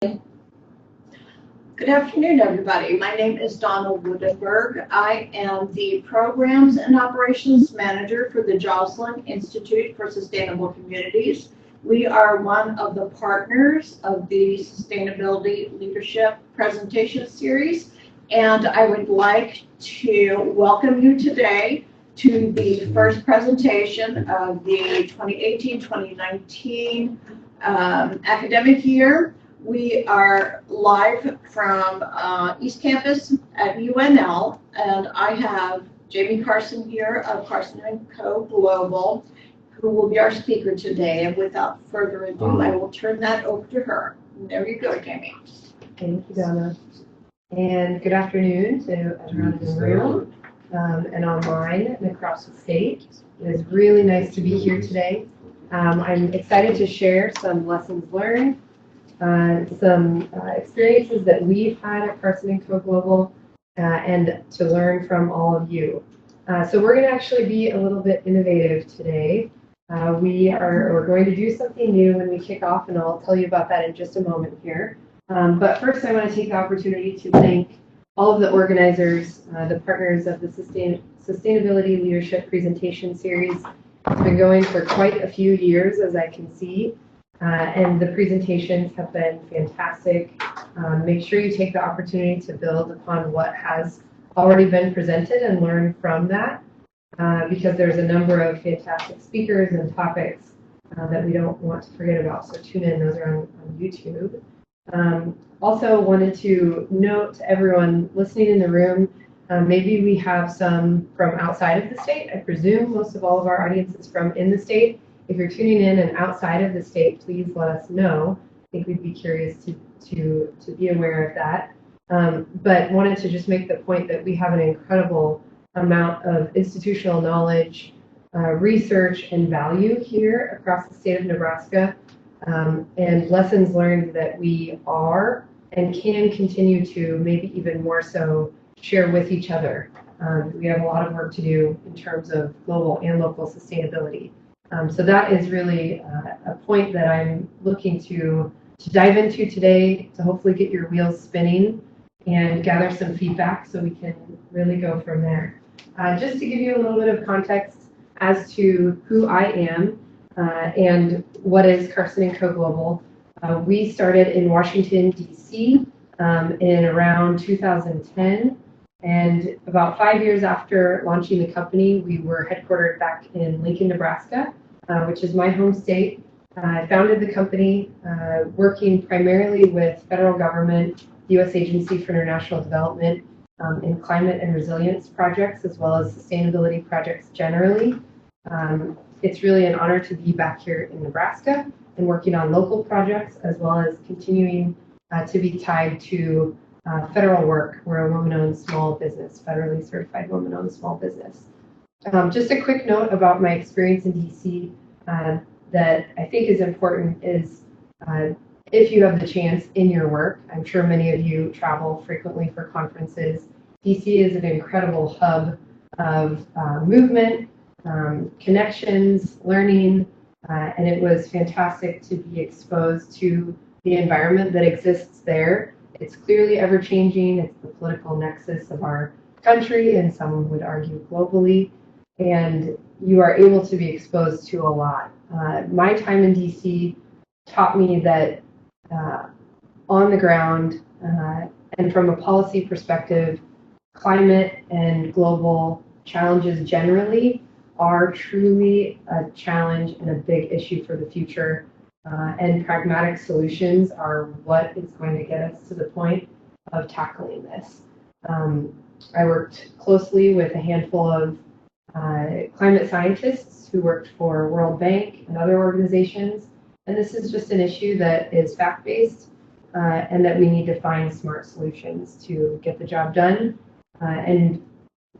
Good afternoon, everybody. My name is Donna Woodenberg. I am the Programs and Operations Manager for the Joslin Institute for Sustainable Communities. We are one of the partners of the Sustainability Leadership Presentation Series, and I would like to welcome you today to the first presentation of the 2018-2019 academic year. We are live from East Campus at UNL, and I have Jamie Carson here of Carson+Co Global, who will be our speaker today. And without further ado, I will turn that over to her. There you go, Jamie. Thank you, Donna. And good afternoon to everyone in the room and online and across the state. It is really nice to be here today. I'm excited to share some lessons learned, some experiences that we've had at Carson+Co Global, and to learn from all of you. So we're going to actually be a little bit innovative today. We're going to do something new when we kick off, and I'll tell you about that in just a moment here. But first, I want to take the opportunity to thank all of the organizers, the partners of the Sustainability Leadership Presentation Series. It's been going for quite a few years, as I can see. And the presentations have been fantastic. Make sure you take the opportunity to build upon what has already been presented and learn from that, because there's a number of fantastic speakers and topics that we don't want to forget about. So tune in, those are on YouTube. Also wanted to note to everyone listening in the room, maybe we have some from outside of the state. I presume most of all of our audience is from in the state. If you're tuning in and outside of the state, please let us know. I think we'd be curious to be aware of that. But wanted to just make the point that we have an incredible amount of institutional knowledge, research, and value here across the state of Nebraska, and lessons learned that we are and can continue to, maybe even more so, share with each other. We have a lot of work to do in terms of global and local sustainability. So that is really a point that I'm looking to dive into today, to hopefully get your wheels spinning and gather some feedback so we can really go from there. Just to give you a little bit of context as to who I am and what is Carson+Co Global. We started in Washington, D.C. In around 2010. And about 5 years after launching the company, we were headquartered back in Lincoln, Nebraska, which is my home state. I founded the company working primarily with federal government, U.S. Agency for International Development, in climate and resilience projects, as well as sustainability projects generally. It's really an honor to be back here in Nebraska and working on local projects, as well as continuing to be tied to federal work. We're a woman-owned small business, federally certified woman-owned small business. Just a quick note about my experience in DC that I think is important is if you have the chance in your work, I'm sure many of you travel frequently for conferences. DC is an incredible hub of movement, connections, learning, and it was fantastic to be exposed to the environment that exists there. It's clearly ever-changing. It's the political nexus of our country, and some would argue globally. And you are able to be exposed to a lot. My time in DC taught me that on the ground and from a policy perspective, climate and global challenges generally are truly a challenge and a big issue for the future. And pragmatic solutions are what is going to get us to the point of tackling this. I worked closely with a handful of climate scientists who worked for World Bank and other organizations, and this is just an issue that is fact-based and that we need to find smart solutions to get the job done, and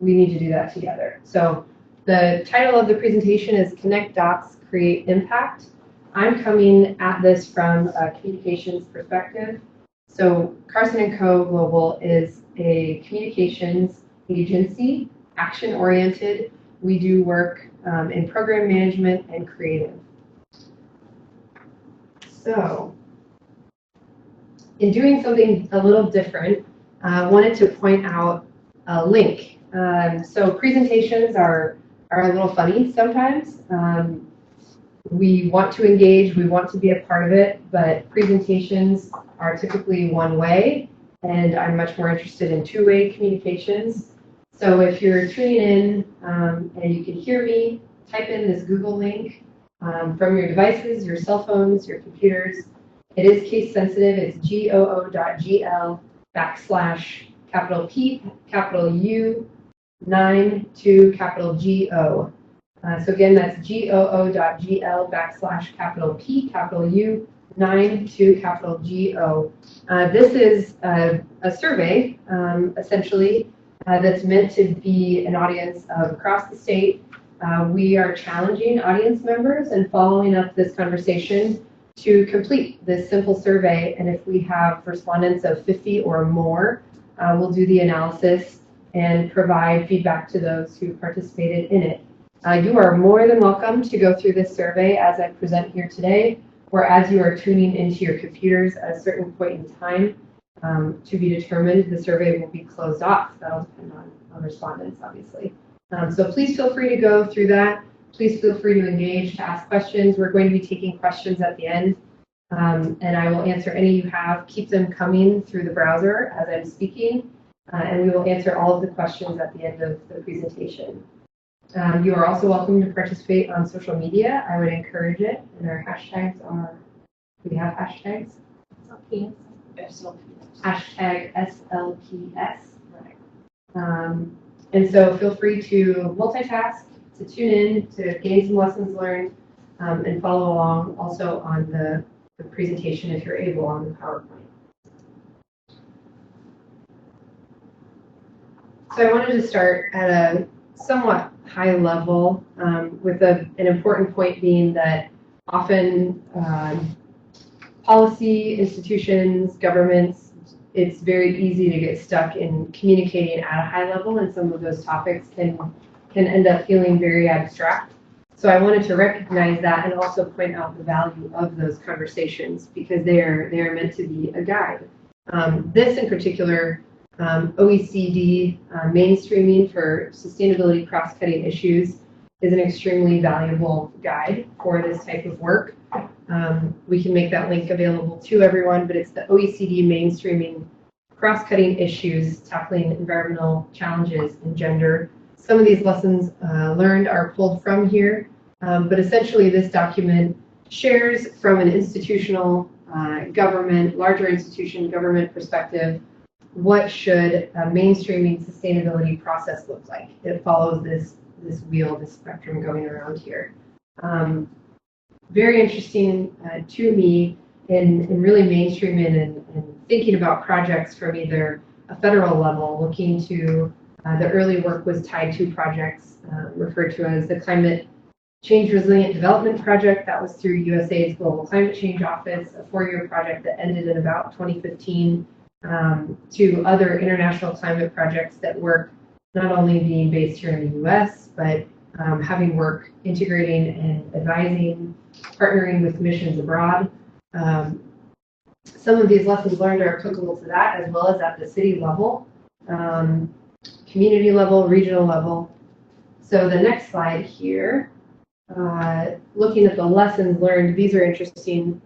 we need to do that together. So the title of the presentation is Connect Dots, Create Impact. I'm coming at this from a communications perspective. So Carson+Co Global is a communications agency, action-oriented. We do work in program management and creative. So in doing something a little different, wanted to point out a link. So presentations are a little funny sometimes. We want to engage, we want to be a part of it, but presentations are typically one way, and I'm much more interested in two-way communications. So if you're tuning in and you can hear me, type in this Google link from your devices, your cell phones, your computers. It is case sensitive. It's goo.gl/P, capital U, 9 to capital GO. So again, that's goo.gl/P, capital U, 9 to capital GO. This is a survey, essentially, that's meant to be an audience of across the state. We are challenging audience members and following up this conversation to complete this simple survey. And if we have respondents of 50 or more, we'll do the analysis and provide feedback to those who participated in it. You are more than welcome to go through this survey as I present here today, or as you are tuning into your computers at a certain point in time. To be determined, the survey will be closed off. That'll depend on respondents, obviously. So please feel free to go through that. Please feel free to engage, to ask questions. We're going to be taking questions at the end, and I will answer any you have. Keep them coming through the browser as I'm speaking, and we will answer all of the questions at the end of the presentation. You are also welcome to participate on social media. I would encourage it, and our hashtags are, we have hashtags? SLPS. Hashtag SLPS. Right. And so feel free to multitask, to tune in, to gain some lessons learned, and follow along also on the presentation if you're able on the PowerPoint. So I wanted to start at a somewhat high level with an important point being that often policy, institutions, governments, it's very easy to get stuck in communicating at a high level, and some of those topics can end up feeling very abstract. So I wanted to recognize that and also point out the value of those conversations because they are meant to be a guide. This in particular, OECD mainstreaming for sustainability cross-cutting issues is an extremely valuable guide for this type of work. We can make that link available to everyone, but it's the OECD mainstreaming cross-cutting issues tackling environmental challenges and gender. Some of these lessons learned are pulled from here, but essentially this document shares from an institutional government, larger institution government perspective, what should a mainstreaming sustainability process look like. It follows this wheel, this spectrum going around here. Very interesting to me in really mainstreaming and thinking about projects from either a federal level, looking to the early work was tied to projects referred to as the Climate Change Resilient Development Project. That was through USAID's Global Climate Change Office, a 4-year project that ended in about 2015, to other international climate projects that work not only being based here in the US, but having work integrating and advising, partnering with missions abroad. Some of these lessons learned are applicable to that as well as at the city level, community level, regional level. So the next slide here, looking at the lessons learned, these are interesting.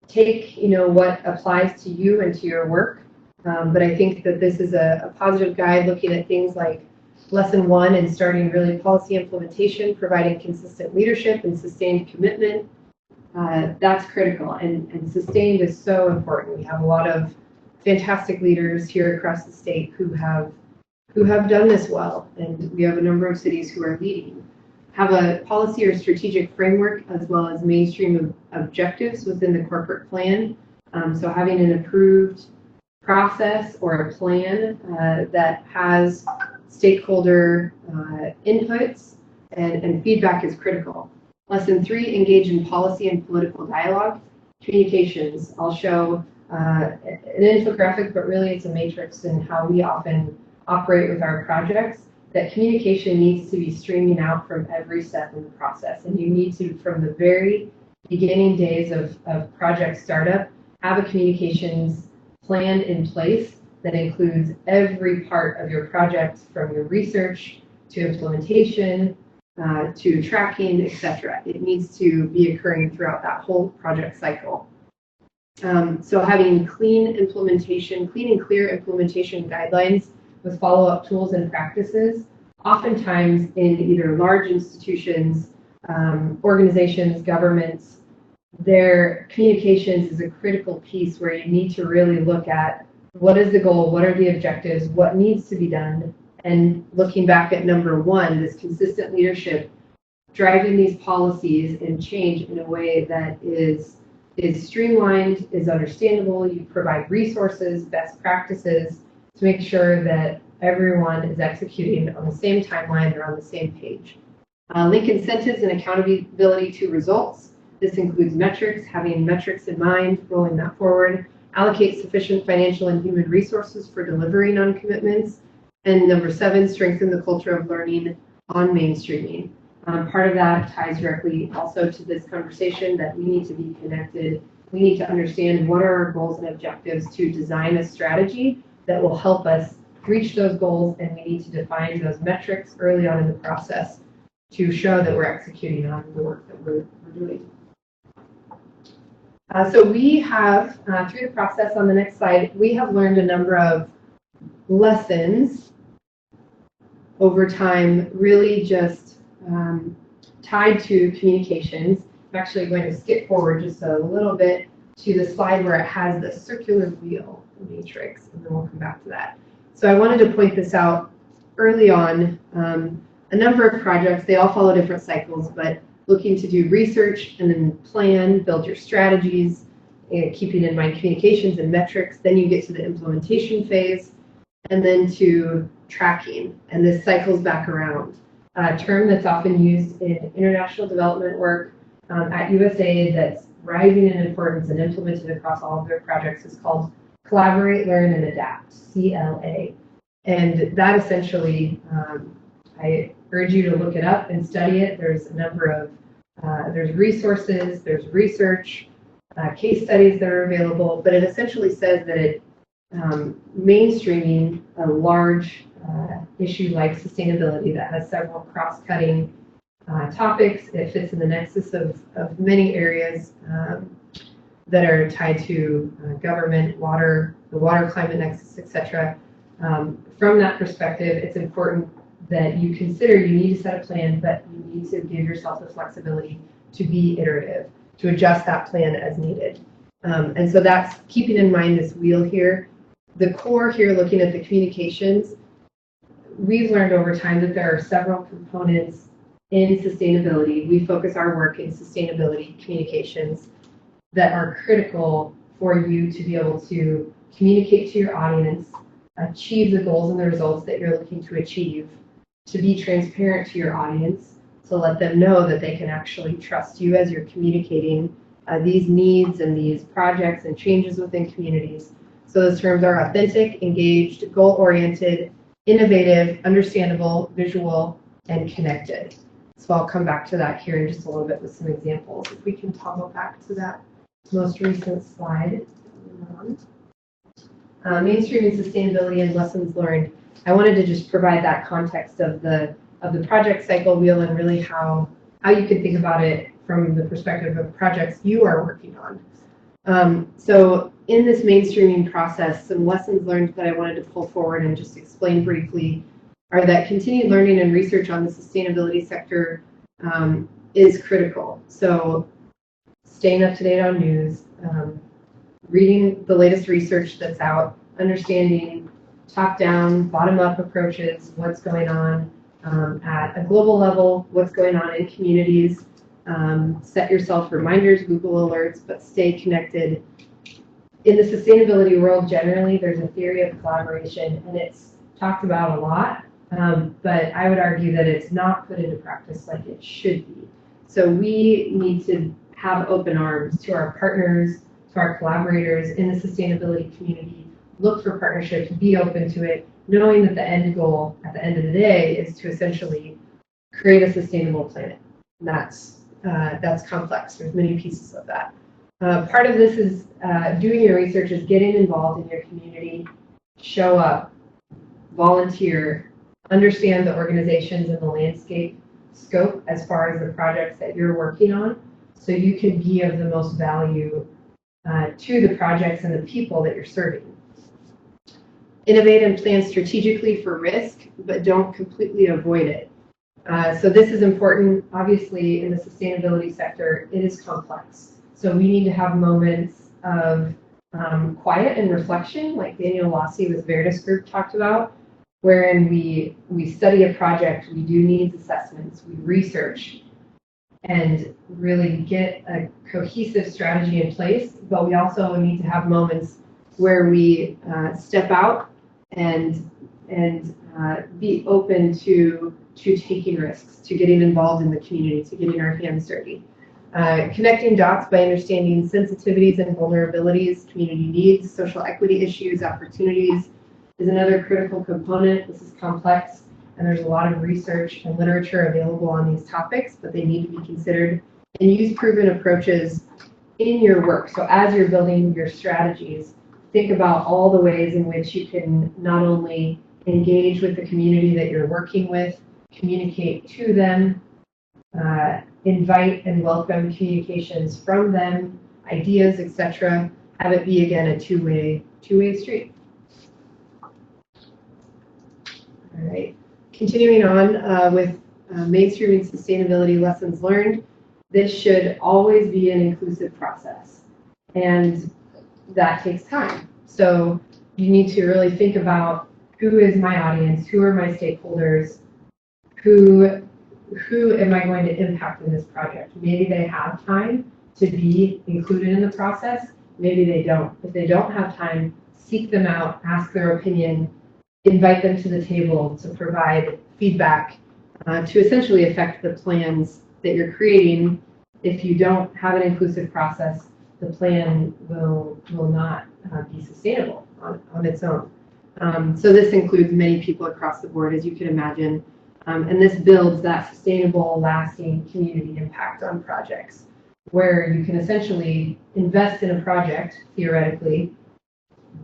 Take what applies to you and to your work, but I think that this is a positive guide looking at things like lesson 1 and starting really policy implementation, providing consistent leadership and sustained commitment. That's critical, and sustained is so important. We have a lot of fantastic leaders here across the state who have done this well, and we have a number of cities who are leading. Have a policy or strategic framework as well as mainstream objectives within the corporate plan. So having an approved process or a plan that has stakeholder inputs and feedback is critical. Lesson 3, engage in policy and political dialogue. Communications. I'll show an infographic, but really it's a matrix in how we often operate with our projects, that communication needs to be streaming out from every step in the process. And you need to, from the very beginning days of project startup, have a communications plan in place that includes every part of your project, from your research to implementation to tracking, etc. It needs to be occurring throughout that whole project cycle. So having clean and clear implementation guidelines with follow-up tools and practices, oftentimes in either large institutions, organizations, governments, their communications is a critical piece where you need to really look at what is the goal, what are the objectives, what needs to be done, and looking back at number one, this consistent leadership, driving these policies and change in a way that is streamlined, is understandable. You provide resources, best practices to make sure that everyone is executing on the same timeline, they're on the same page. Link incentives and accountability to results. This includes metrics, having metrics in mind, rolling that forward. Allocate sufficient financial and human resources for delivering on commitments. And number 7, strengthen the culture of learning on mainstreaming. Part of that ties directly also to this conversation that we need to be connected. We need to understand what are our goals and objectives to design a strategy that will help us reach those goals, and we need to define those metrics early on in the process to show that we're executing on the work that we're doing. So we have, through the process on the next slide, we have learned a number of lessons over time, really just tied to communications. I'm actually going to skip forward just a little bit to the slide where it has the circular wheel matrix, and then we'll come back to that. So I wanted to point this out early on. A number of projects, they all follow different cycles, but looking to do research and then plan, build your strategies, keeping in mind communications and metrics. Then you get to the implementation phase, and then to tracking, and this cycles back around. A term that's often used in international development work at USAID that's rising in importance and implemented across all of their projects is called Collaborate, Learn, and Adapt, CLA. And that essentially, I urge you to look it up and study it. There's a number of, there's resources, there's research, case studies that are available, but it essentially says that it mainstreaming a large issue like sustainability that has several cross-cutting topics. It fits in the nexus of many areas that are tied to government, water, the water climate nexus, etc. From that perspective, it's important that you consider you need to set a plan, but you need to give yourself the flexibility to be iterative, to adjust that plan as needed. And so that's keeping in mind this wheel here. The core here, looking at the communications, we've learned over time that there are several components in sustainability. We focus our work in sustainability communications that are critical for you to be able to communicate to your audience, achieve the goals and the results that you're looking to achieve, to be transparent to your audience, to let them know that they can actually trust you as you're communicating these needs and these projects and changes within communities. So those terms are authentic, engaged, goal-oriented, innovative, understandable, visual, and connected. So I'll come back to that here in just a little bit with some examples. If we can toggle back to that most recent slide. Mainstreaming sustainability and lessons learned. I wanted to just provide that context of the project cycle wheel and really how you could think about it from the perspective of projects you are working on. So in this mainstreaming process, some lessons learned that I wanted to pull forward and just explain briefly are that continued learning and research on the sustainability sector is critical. So staying up to date on news, reading the latest research that's out, understanding top-down, bottom-up approaches, what's going on at a global level, what's going on in communities. Set yourself reminders, Google alerts, but stay connected. In the sustainability world generally, there's a theory of collaboration, and it's talked about a lot, but I would argue that it's not put into practice like it should be. So we need to have open arms to our partners, to our collaborators in the sustainability community, look for partnerships, be open to it, knowing that the end goal at the end of the day is to essentially create a sustainable planet. And that's complex. There's many pieces of that. Part of this is doing your research, is getting involved in your community, show up, volunteer, understand the organizations and the landscape scope as far as the projects that you're working on, so you can be of the most value to the projects and the people that you're serving. Innovate and plan strategically for risk, but don't completely avoid it. So this is important. Obviously, in the sustainability sector, it is complex. So we need to have moments of quiet and reflection, like Daniel Lassi with Veritas Group talked about, wherein we study a project, we do needs assessments, we research, and really get a cohesive strategy in place. But we also need to have moments where we step out and be open to taking risks, to getting involved in the community, to getting our hands dirty. Connecting dots by understanding sensitivities and vulnerabilities, community needs, social equity issues, opportunities is another critical component. This is complex, and there's a lot of research and literature available on these topics, but they need to be considered and use proven approaches in your work. So as you're building your strategies, think about all the ways in which you can not only engage with the community that you're working with, communicate to them, invite and welcome communications from them, ideas, etc. Have it be, again, a two-way street. All right. Continuing on with mainstreaming sustainability lessons learned, this should always be an inclusive process, and that takes time. So you need to really think about who is my audience, who are my stakeholders, who am I going to impact in this project? Maybe they have time to be included in the process, maybe they don't. If they don't have time, seek them out, ask their opinion, invite them to the table to provide feedback to essentially affect the plans that you're creating. If you don't have an inclusive process, the plan will not be sustainable on its own. So this includes many people across the board, as you can imagine, and this builds that sustainable, lasting community impact on projects, where you can essentially invest in a project, theoretically,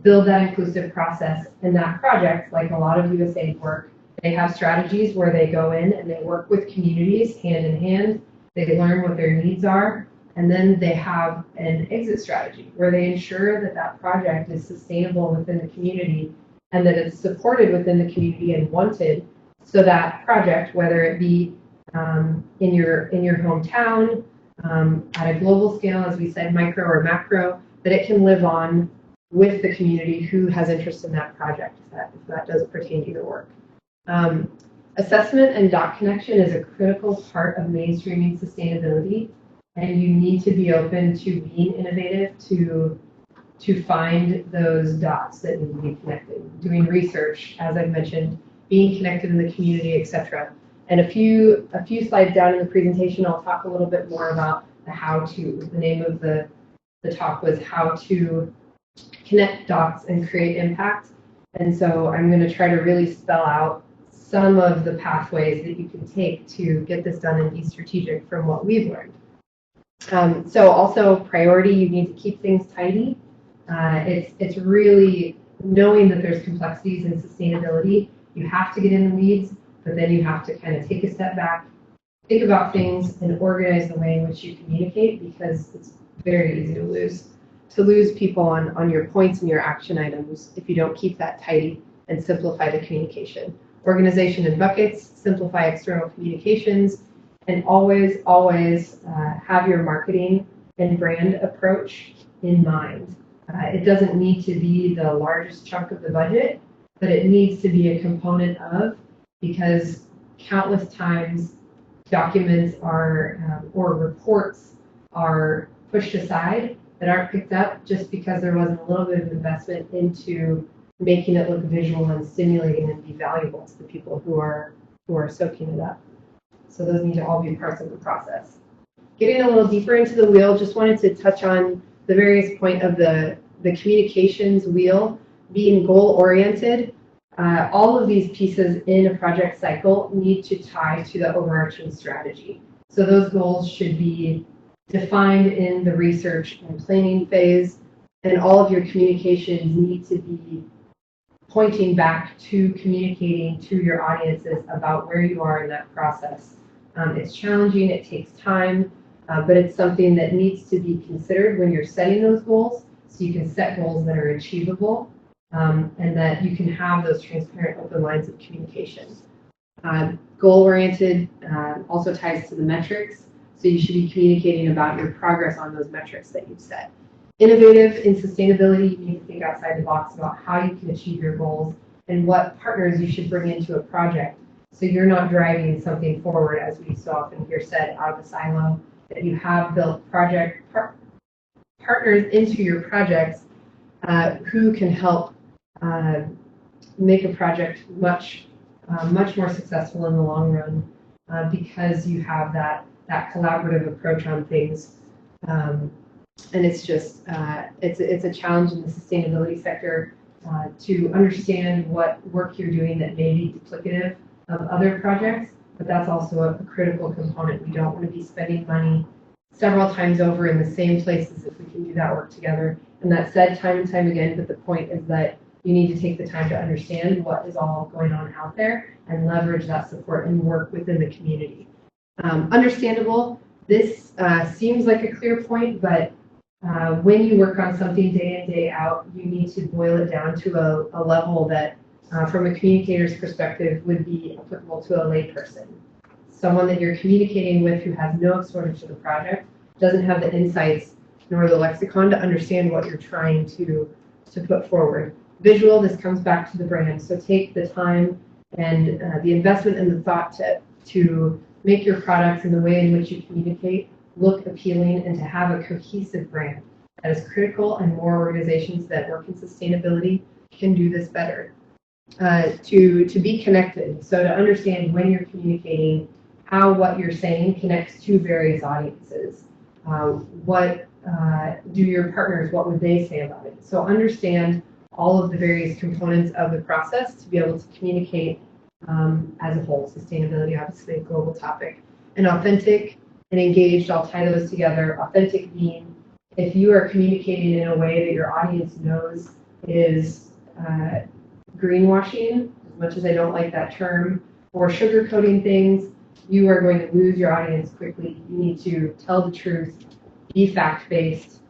build that inclusive process, and that project, like a lot of USAID work, they have strategies where they go in and they work with communities hand in hand, they learn what their needs are, and then they have an exit strategy where they ensure that that project is sustainable within the community and that it's supported within the community and wanted, so that project, whether it be in your hometown, at a global scale, as we said, micro or macro, that it can live on with the community who has interest in that project, if that doesn't pertain to your work. Assessment and dot connection is a critical part of mainstreaming sustainability, and you need to be open to being innovative to find those dots that need to be connected. Doing research, as I've mentioned, being connected in the community, etc. And a few slides down in the presentation, I'll talk a little bit more about the how-to. The name of the talk was How to Connect Dots and Create Impact. And so I'm going to try to really spell out some of the pathways that you can take to get this done and be strategic from what we've learned. So also priority, you need to keep things tidy. It's really knowing that there's complexities in sustainability. You have to get in the weeds, but then you have to kind of take a step back, think about things, and organize the way in which you communicate, because it's very easy to lose people on your points and your action items if you don't keep that tidy and simplify the communication. Organization in buckets, simplify external communications, and always have your marketing and brand approach in mind. It doesn't need to be the largest chunk of the budget, but it needs to be a component of, because countless times documents are or reports are pushed aside that aren't picked up just because there wasn't a little bit of investment into making it look visual and stimulating and be valuable to the people who are soaking it up. So those need to all be parts of the process. Getting a little deeper into the wheel, just wanted to touch on the various point of the communications wheel being goal-oriented. All of these pieces in a project cycle need to tie to the overarching strategy. So those goals should be defined in the research and planning phase, and all of your communications need to be pointing back to communicating to your audiences about where you are in that process. It's challenging, it takes time, but it's something that needs to be considered when you're setting those goals, so you can set goals that are achievable, and that you can have those transparent, open lines of communication. Goal-oriented also ties to the metrics, so you should be communicating about your progress on those metrics that you've set. Innovative in sustainability, you need to think outside the box about how you can achieve your goals and what partners you should bring into a project, so you're not driving something forward, as we so often hear said, out of a silo, that you have built partners into your projects who can help make a project much more successful in the long run, because you have that collaborative approach on things. And it's just, it's a challenge in the sustainability sector to understand what work you're doing that may be duplicative of other projects, but that's also a critical component. We don't want to be spending money several times over in the same places if we can do that work together. And that's said time and time again, but the point is that you need to take the time to understand what is all going on out there and leverage that support and work within the community. Understandable, this seems like a clear point, but when you work on something day in, day out, you need to boil it down to a level that, from a communicator's perspective, would be applicable to a layperson. Someone that you're communicating with who has no exposure to the project, doesn't have the insights nor the lexicon to understand what you're trying to put forward. Visual, this comes back to the brand. So take the time and the investment and the thought to make your products and the way in which you communicate look appealing and to have a cohesive brand. That is critical, and more organizations that work in sustainability can do this better. To be connected, so to understand when you're communicating how what you're saying connects to various audiences. What do your partners, what would they say about it? So understand all of the various components of the process to be able to communicate as a whole. Sustainability, obviously a global topic. And authentic and engaged, I'll tie those together. Authentic being, if you are communicating in a way that your audience knows is greenwashing, as much as I don't like that term, or sugarcoating things, you are going to lose your audience quickly. You need to tell the truth, be fact-based,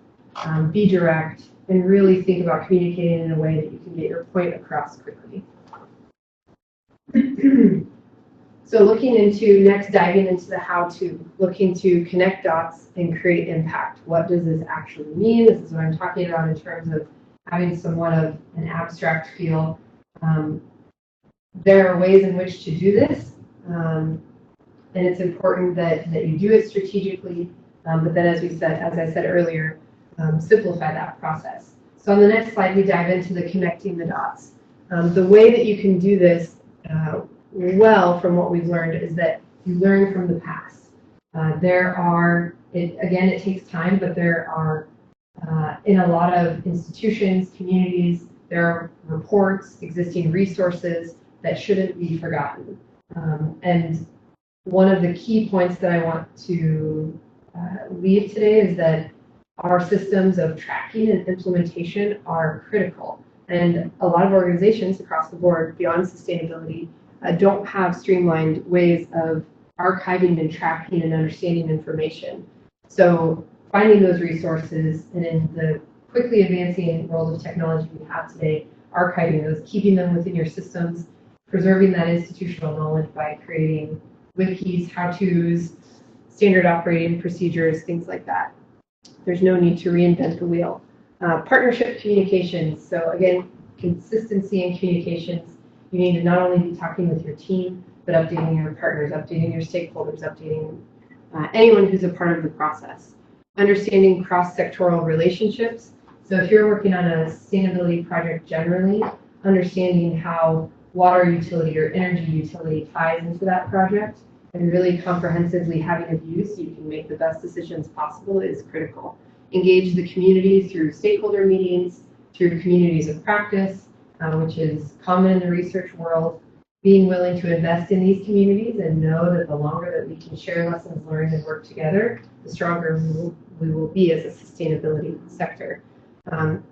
be direct, and really think about communicating in a way that you can get your point across quickly. So diving into the how-to, looking to connect dots and create impact. What does this actually mean? This is what I'm talking about in terms of having somewhat of an abstract feel. There are ways in which to do this, and it's important that you do it strategically, but then as I said earlier, simplify that process. So on the next slide, we dive into the connecting the dots. The way that you can do this well, from what we've learned, is that you learn from the past. It takes time, but there are, in a lot of institutions, communities, there are reports, existing resources that shouldn't be forgotten. And one of the key points that I want to leave today is that our systems of tracking and implementation are critical. And a lot of organizations across the board, beyond sustainability, don't have streamlined ways of archiving and tracking and understanding information. So finding those resources, and in the quickly advancing world of technology we have today, archiving those, keeping them within your systems, preserving that institutional knowledge by creating wikis, how-tos, standard operating procedures, things like that. There's no need to reinvent the wheel. Partnership communications. So again, consistency in communications. You need to not only be talking with your team, but updating your partners, updating your stakeholders, updating anyone who's a part of the process. Understanding cross-sectoral relationships. So if you're working on a sustainability project generally, understanding how water utility or energy utility ties into that project and really comprehensively having a view so you can make the best decisions possible is critical. Engage the community through stakeholder meetings, through communities of practice, which is common in the research world. being willing to invest in these communities and know that the longer that we can share lessons learned and work together, the stronger we will be as a sustainability sector.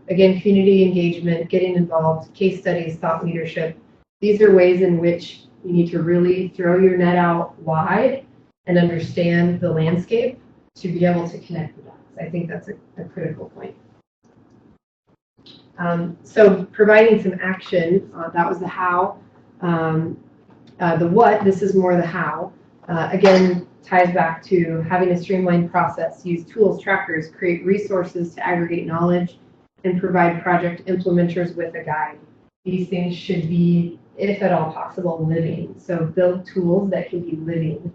Again, community engagement, getting involved, case studies, thought leadership. These are ways in which you need to really throw your net out wide and understand the landscape to be able to connect the dots. I think that's a critical point. So providing some action, that was the how. The what, this is more the how. Again, ties back to having a streamlined process, use tools, trackers, create resources to aggregate knowledge, and provide project implementers with a guide. These things should be, if at all possible, living. So build tools that can be living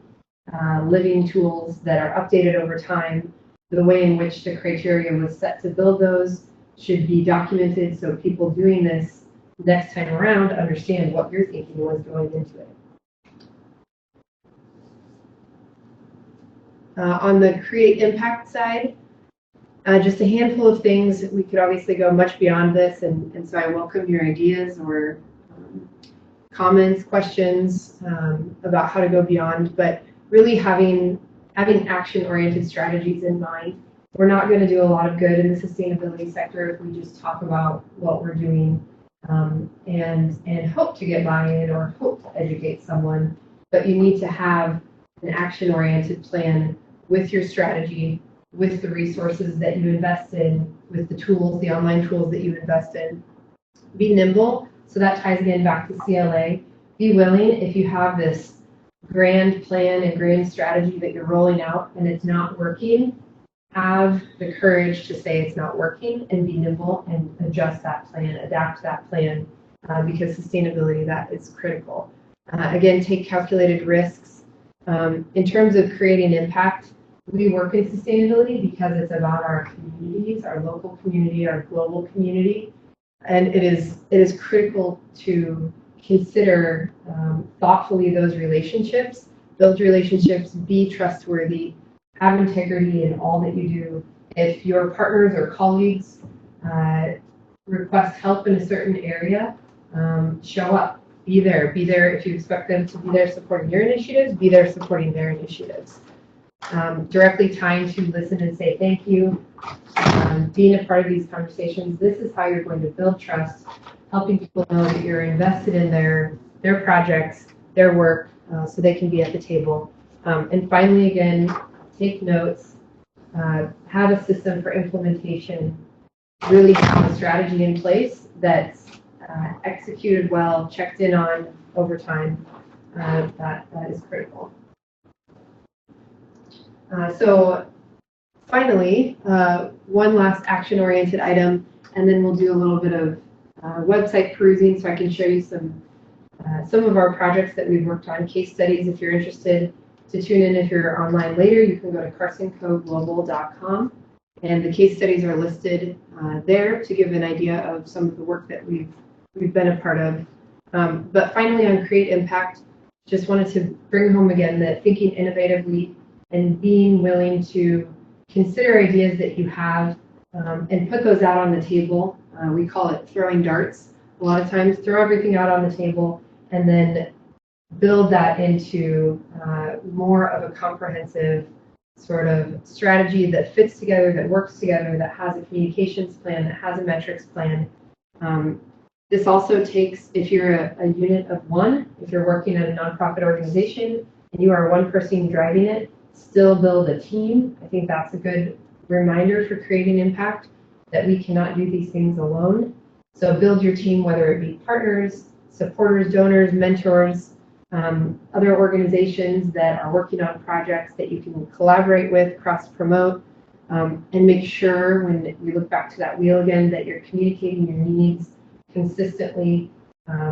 tools that are updated over time. The way in which the criteria was set to build those should be documented so people doing this next time around understand what your thinking was going into it. On the create impact side, just a handful of things. We could obviously go much beyond this, and so I welcome your ideas or comments, questions about how to go beyond, but really having action-oriented strategies in mind. We're not going to do a lot of good in the sustainability sector if we just talk about what we're doing and hope to get buy-in or hope to educate someone, but you need to have an action-oriented plan with your strategy, with the resources that you invest in, with the tools, the online tools that you invest in. Be nimble, so that ties again back to CLA. Be willing, if you have this grand plan and grand strategy that you're rolling out and it's not working, have the courage to say it's not working and be nimble and adjust that plan, adapt that plan, because sustainability, that is critical. Again, take calculated risks. In terms of creating impact, we work in sustainability because it's about our communities, our local community, our global community, and it is critical to consider thoughtfully those relationships, build relationships, be trustworthy, have integrity in all that you do. If your partners or colleagues request help in a certain area, show up, be there. Be there if you expect them to be there supporting your initiatives, be there supporting their initiatives. Directly tying to listen and say thank you, being a part of these conversations. This is how you're going to build trust, helping people know that you're invested in their projects, their work, so they can be at the table. And finally, again, take notes, have a system for implementation, really have a strategy in place that's executed well, checked in on over time. That is critical. So finally, one last action-oriented item, and then we'll do a little bit of website perusing so I can show you some of our projects that we've worked on, case studies. If you're interested to tune in, if you're online later, you can go to CarsonCoGlobal.com, and the case studies are listed there to give an idea of some of the work that we've been a part of. But finally, on Create Impact, just wanted to bring home again that thinking innovatively and being willing to consider ideas that you have and put those out on the table. We call it throwing darts. A lot of times, throw everything out on the table and then build that into more of a comprehensive sort of strategy that fits together, that works together, that has a communications plan, that has a metrics plan. This also takes, if you're a unit of one, if you're working at a nonprofit organization and you are one person driving it, still build a team. I think that's a good reminder for creating impact, that we cannot do these things alone. So build your team, whether it be partners, supporters, donors, mentors, other organizations that are working on projects that you can collaborate with, cross-promote, and make sure when we look back to that wheel again that you're communicating your needs consistently,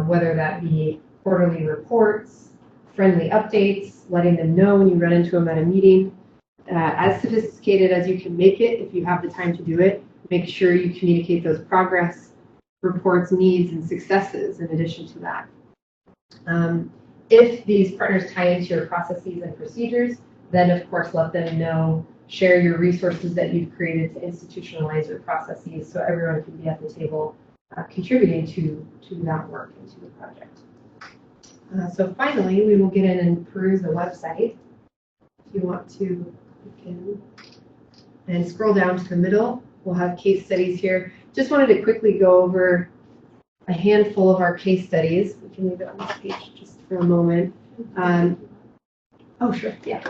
whether that be quarterly reports, friendly updates, letting them know when you run into them at a meeting. As sophisticated as you can make it, if you have the time to do it, make sure you communicate those progress reports, needs, and successes in addition to that. If these partners tie into your processes and procedures, then of course let them know, share your resources that you've created to institutionalize your processes so everyone can be at the table contributing to that work and to the project. So finally, we will get in and peruse the website. If you want to click in and scroll down to the middle, we'll have case studies here. Just wanted to quickly go over a handful of our case studies. We can leave it on this page just for a moment. Oh, sure, yeah.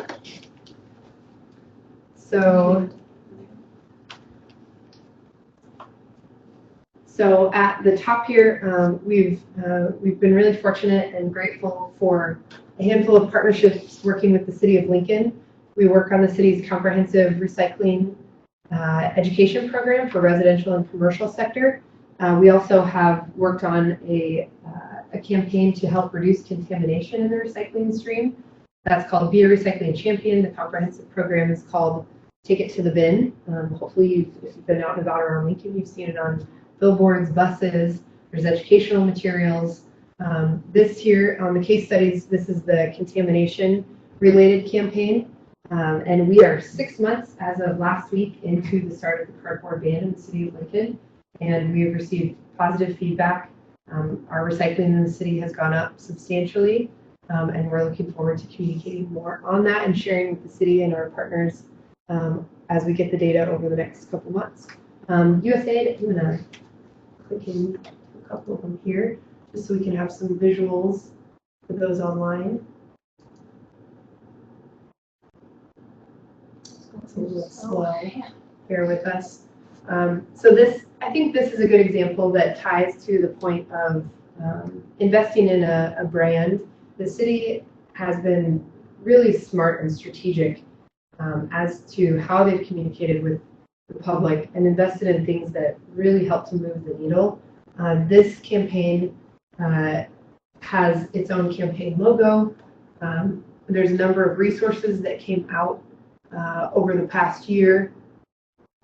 So at the top here, we've been really fortunate and grateful for a handful of partnerships working with the City of Lincoln. We work on the city's comprehensive recycling education program for residential and commercial sector. We also have worked on a campaign to help reduce contamination in the recycling stream. That's called Be a Recycling Champion. The comprehensive program is called Take It to the Bin. Hopefully, if you've been out and about around Lincoln, you've seen it on billboards, buses, there's educational materials. This here on the case studies, this is the contamination related campaign. And we are 6 months as of last week into the start of the cardboard ban in the city of Lincoln. And we have received positive feedback. Our recycling in the city has gone up substantially. And we're looking forward to communicating more on that and sharing with the city and our partners as we get the data over the next couple months. USAID, I'm gonna click in a couple of them here, just so we can have some visuals for those online. It's a little slow, bear with us. So I think this is a good example that ties to the point of investing in a brand. The city has been really smart and strategic as to how they've communicated with the public and invested in things that really help to move the needle. This campaign has its own campaign logo. There's a number of resources that came out over the past year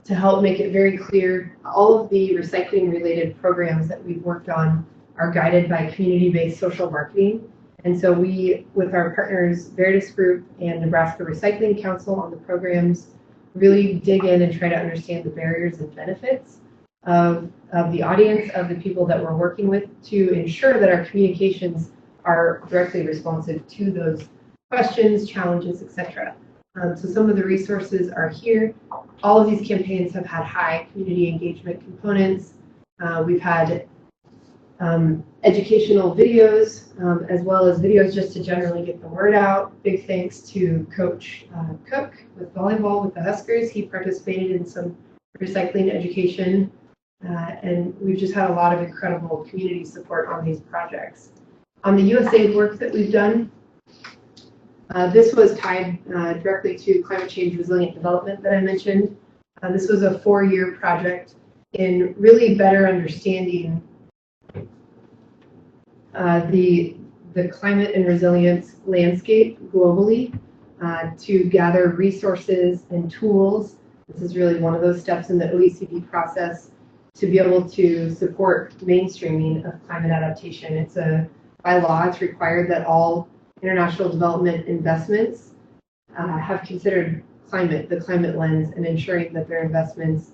to help make it very clear. All of the recycling related programs that we've worked on are guided by community-based social marketing. And so we, with our partners, Veritas Group and Nebraska Recycling Council on the programs, really dig in and try to understand the barriers and benefits of the audience, of the people that we're working with, to ensure that our communications are directly responsive to those questions, challenges, etc. So some of the resources are here. All of these campaigns have had high community engagement components. We've had educational videos, as well as videos just to generally get the word out. Big thanks to Coach Cook with volleyball with the Huskers. He participated in some recycling education, and we've just had a lot of incredible community support on these projects. On the USAID work that we've done, this was tied directly to climate change resilient development that I mentioned. This was a 4-year project in really better understanding the climate and resilience landscape globally, to gather resources and tools. This is really one of those steps in the OECD process to be able to support mainstreaming of climate adaptation. It's by law, it's required that all international development investments have considered the climate lens, and ensuring that their investments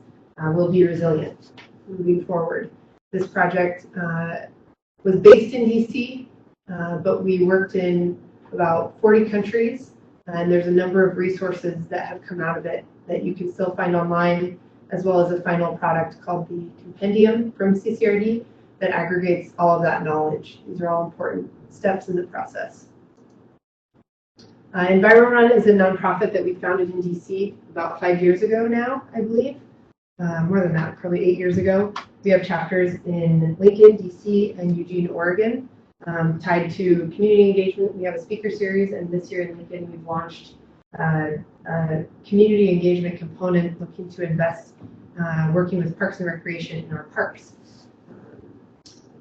will be resilient moving forward. This project was based in DC, but we worked in about 40 countries, and there's a number of resources that have come out of it that you can still find online, as well as a final product called the Compendium from CCRD that aggregates all of that knowledge. These are all important steps in the process. EnviroRun is a nonprofit that we founded in DC about 5 years ago now, I believe. More than that, probably 8 years ago. We have chapters in Lincoln, DC, and Eugene, Oregon, tied to community engagement. We have a speaker series, and this year in Lincoln, we've launched a community engagement component looking to invest, working with Parks and Recreation in our parks.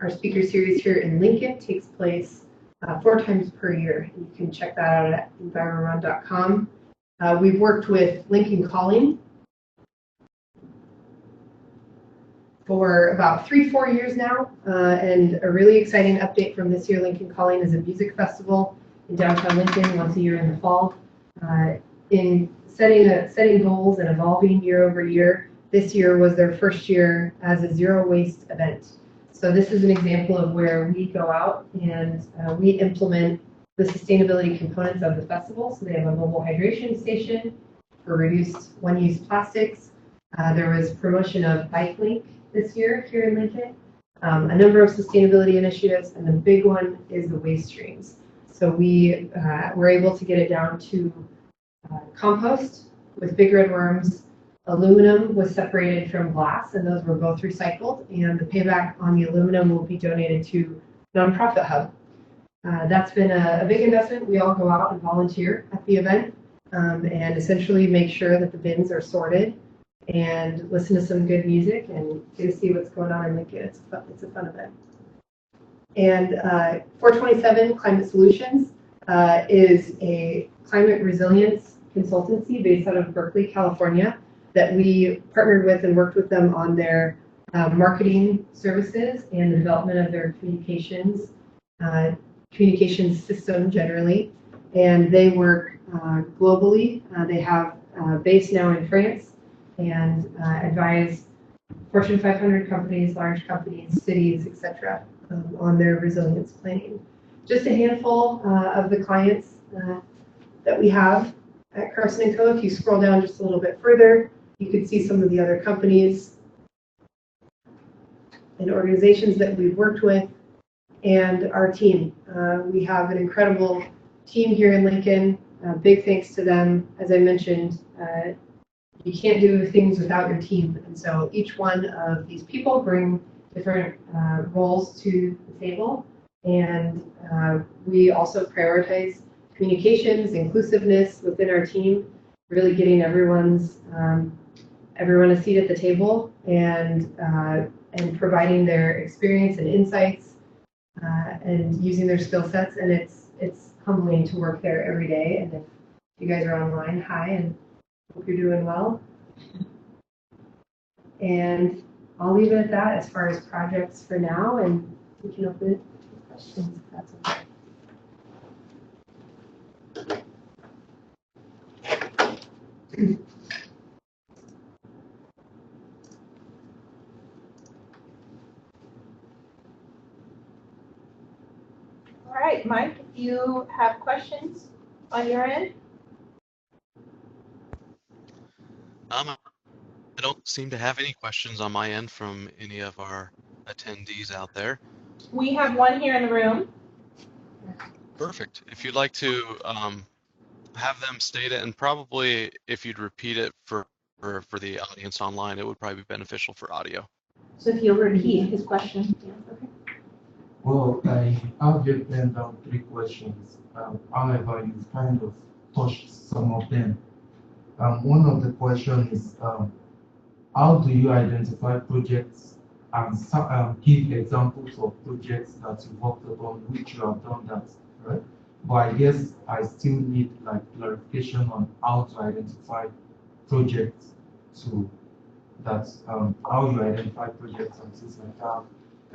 Our speaker series here in Lincoln takes place 4 times per year. You can check that out at envirorun.com. We've worked with Lincoln Calling for about 3-4 years now, and a really exciting update from this year. Lincoln Calling is a music festival in downtown Lincoln once a year in the fall. In setting goals and evolving year over year, this year was their first year as a zero waste event. So this is an example of where we go out and we implement the sustainability components of the festival. So they have a mobile hydration station for reduced one-use plastics. There was promotion of Bike Link this year here in Lincoln. A number of sustainability initiatives, and the big one is the waste streams. So we were able to get it down to compost with big red worms. Aluminum was separated from glass, and those were both recycled, and the payback on the aluminum will be donated to Nonprofit Hub. That's been a big investment. We all go out and volunteer at the event and essentially make sure that the bins are sorted and listen to some good music and get to see what's going on in Lincoln. It's a fun event. And 427 Climate Solutions is a climate resilience consultancy based out of Berkeley, California, that we partnered with and worked with them on their marketing services and the development of their communications system generally. And they work globally. They have base now in France and advise Fortune 500 companies, large companies, cities, etc., on their resilience planning. Just a handful of the clients that we have at Carson+Co. If you scroll down just a little bit further, you can see some of the other companies and organizations that we've worked with and our team. We have an incredible team here in Lincoln. Big thanks to them. As I mentioned, you can't do things without your team. And so each one of these people bring different roles to the table. And we also prioritize communications, inclusiveness within our team, really getting everyone a seat at the table and providing their experience and insights and using their skill sets. And it's humbling to work there every day. And if you guys are online, hi, and hope you're doing well. And I'll leave it at that as far as projects for now, and we can open it to questions if that's okay. All right, Mike, if you have questions on your end? I don't seem to have any questions on my end from any of our attendees out there. We have one here in the room. Perfect. If you'd like to have them state it, and probably if you'd repeat it for the audience online, it would probably be beneficial for audio. So if you'll repeat his question. Yeah, okay. Well, I have just penned down 3 questions. However, you've kind of touched some of them. One of the questions is, how do you identify projects and give examples of projects that you worked upon which you have done that, right? But I guess I still need like clarification on how to identify projects to that, how you identify projects and things like that.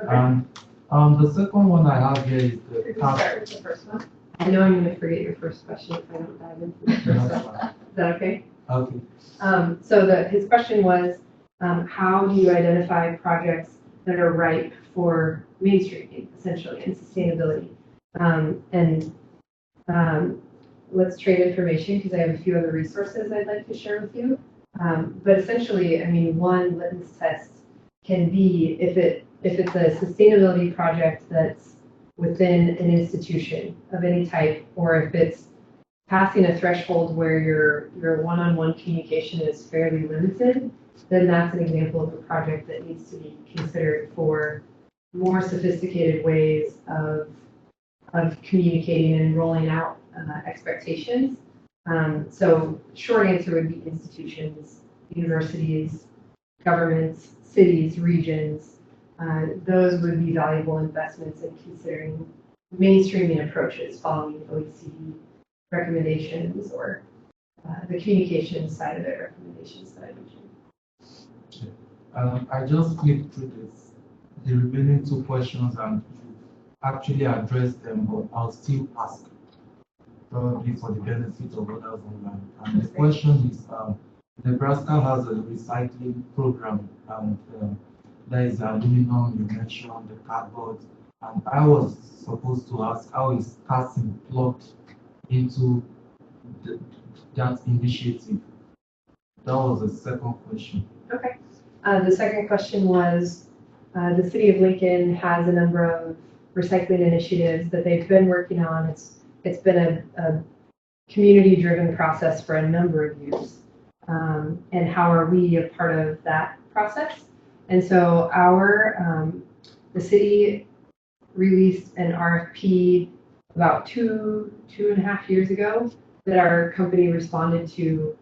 Okay. And the second one I have here is the Could we start with the first one? I know I'm going to forget your first question if I don't dive into the first one. Is that okay? Okay. So his question was, how do you identify projects that are ripe for mainstreaming, essentially, and sustainability? Let's trade information because I have a few other resources I'd like to share with you. But essentially, I mean, one litmus test can be if it's a sustainability project that's within an institution of any type, or if it's passing a threshold where your one-on-one communication is fairly limited, then that's an example of a project that needs to be considered for more sophisticated ways of communicating and rolling out expectations. So short answer would be institutions, universities, governments, cities, regions. Those would be valuable investments in considering mainstreaming approaches following OECD recommendations or the communications side of their recommendations that I mentioned. I just clicked through the remaining 2 questions and you actually addressed them, but I'll still ask, probably for the benefit of others online. And the question is, Nebraska has a recycling program, and there is aluminum, you mentioned the cardboard, and I was supposed to ask how is Carson plugged into the, that initiative? That was the second question. Okay. The second question was, the city of Lincoln has a number of recycling initiatives that they've been working on. It's been a community-driven process for a number of years. And how are we a part of that process? And so the city released an RFP about two and a half years ago that our company responded to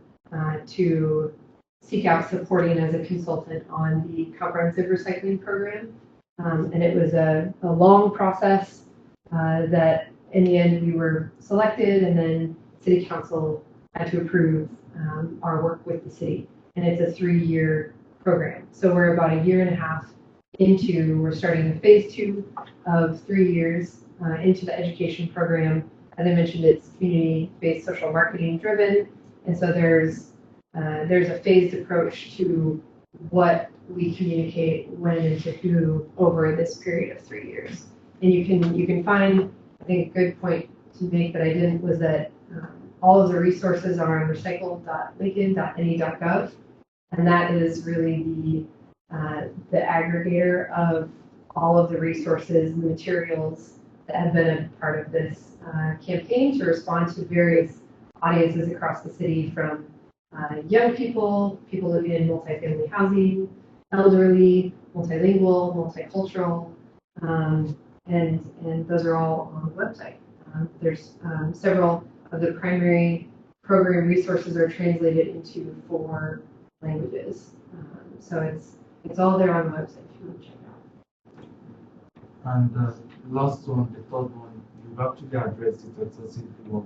seek out supporting as a consultant on the comprehensive recycling program. And it was a long process that in the end we were selected, and then city council had to approve our work with the city. And it's a 3-year program. So we're about a year and a half we're starting the phase 2 of 3 years into the education program. As I mentioned, it's community-based social marketing driven. And so there's a phased approach to what we communicate when and to who over this period of 3 years. And you can find, I think a good point to make that I didn't was that all of the resources are on recycle.lincoln.ne.gov, and that is really the aggregator of all of the resources and materials that have been a part of this campaign to respond to various audiences across the city, from young people living in multifamily housing, elderly, multilingual, multicultural, and those are all on the website. There's several of the primary program resources are translated into 4 languages. So it's all there on the website if you want to check it out. And the last one, the third one, you've actually addressed it extensively, was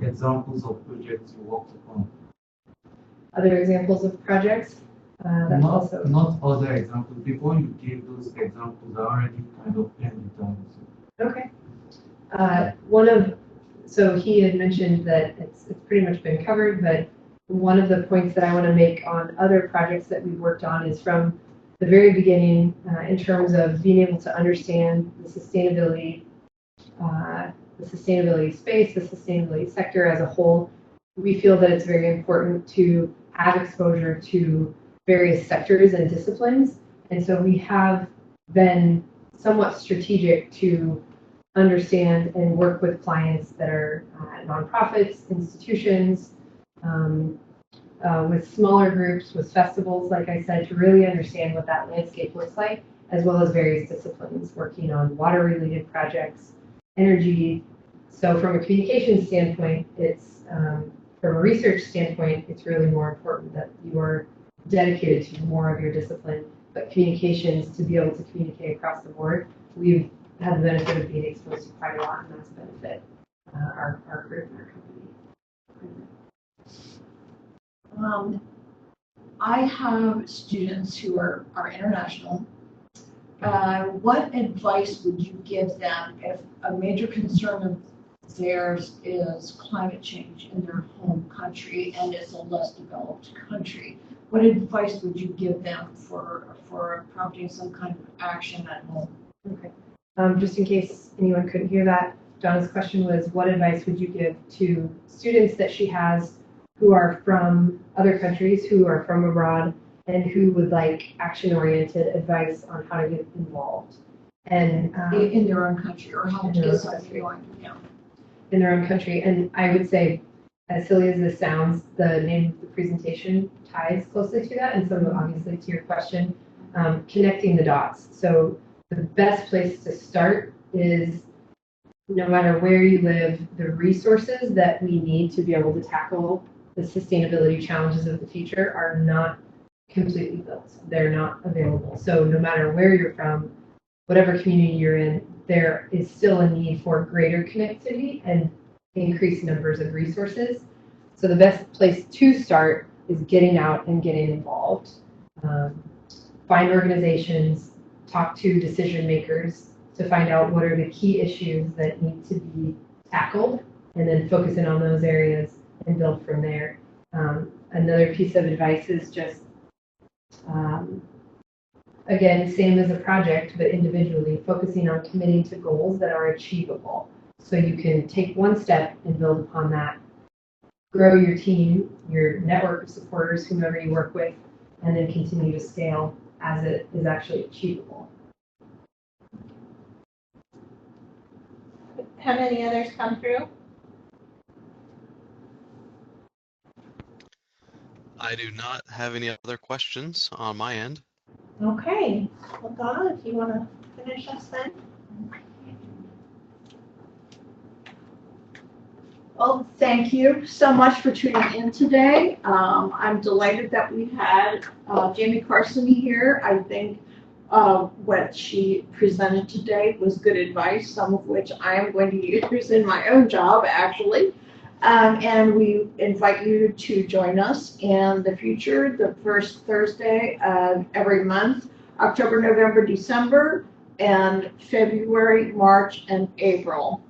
examples of projects you worked upon. Other examples of projects? Not other examples. Before you gave those examples, I already kind of penned it down. Okay. So he had mentioned that it's pretty much been covered, but one of the points that I want to make on other projects that we've worked on is from the very beginning, in terms of being able to understand the sustainability space, the sustainability sector as a whole. We feel that it's very important to have exposure to various sectors and disciplines. And so we have been somewhat strategic to understand and work with clients that are nonprofits, institutions, with smaller groups, with festivals, like I said, to really understand what that landscape looks like, as well as various disciplines working on water-related projects, energy. So from a communication standpoint, from a research standpoint, it's really more important that you are dedicated to more of your discipline. But communications, to be able to communicate across the board, we've had the benefit of being exposed to quite a lot, and that's benefit our group and our company. I have students who are international. What advice would you give them if a major concern of theirs is climate change in their home country and it's a less developed country? What advice would you give them for prompting some kind of action at home? Okay. Just in case anyone couldn't hear that, Donna's question was, what advice would you give to students that she has who are from other countries, who are from abroad, and who would like action-oriented advice on how to get involved? And in their own country, or how to get something going. Yeah. In their own country. And I would say, as silly as this sounds, the name of the presentation ties closely to that. And so obviously to your question, connecting the dots. So the best place to start is, no matter where you live, the resources that we need to be able to tackle the sustainability challenges of the future are not completely built. They're not available. So no matter where you're from, whatever community you're in, there is still a need for greater connectivity and increased numbers of resources. So the best place to start is getting out and getting involved. Find organizations, talk to decision makers to find out what are the key issues that need to be tackled, and then focus in on those areas and build from there. Another piece of advice is just Again, same as a project, but individually, focusing on committing to goals that are achievable. So you can take one step and build upon that, grow your team, your network of supporters, whomever you work with, and then continue to scale as it is actually achievable. Have any others come through? I do not have any other questions on my end. Okay, well, Donna, if you want to finish us then. Well, thank you so much for tuning in today. I'm delighted that we had Jamie Carson here. I think what she presented today was good advice, some of which I am going to use in my own job, actually. And we invite you to join us in the future, the first Thursday of every month, October, November, December, and February, March, and April.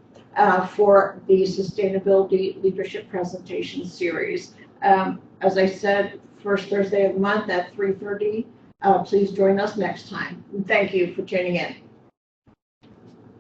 For the Sustainability Leadership Presentation Series. As I said, first Thursday of the month at 3:30. Please join us next time. Thank you for tuning in.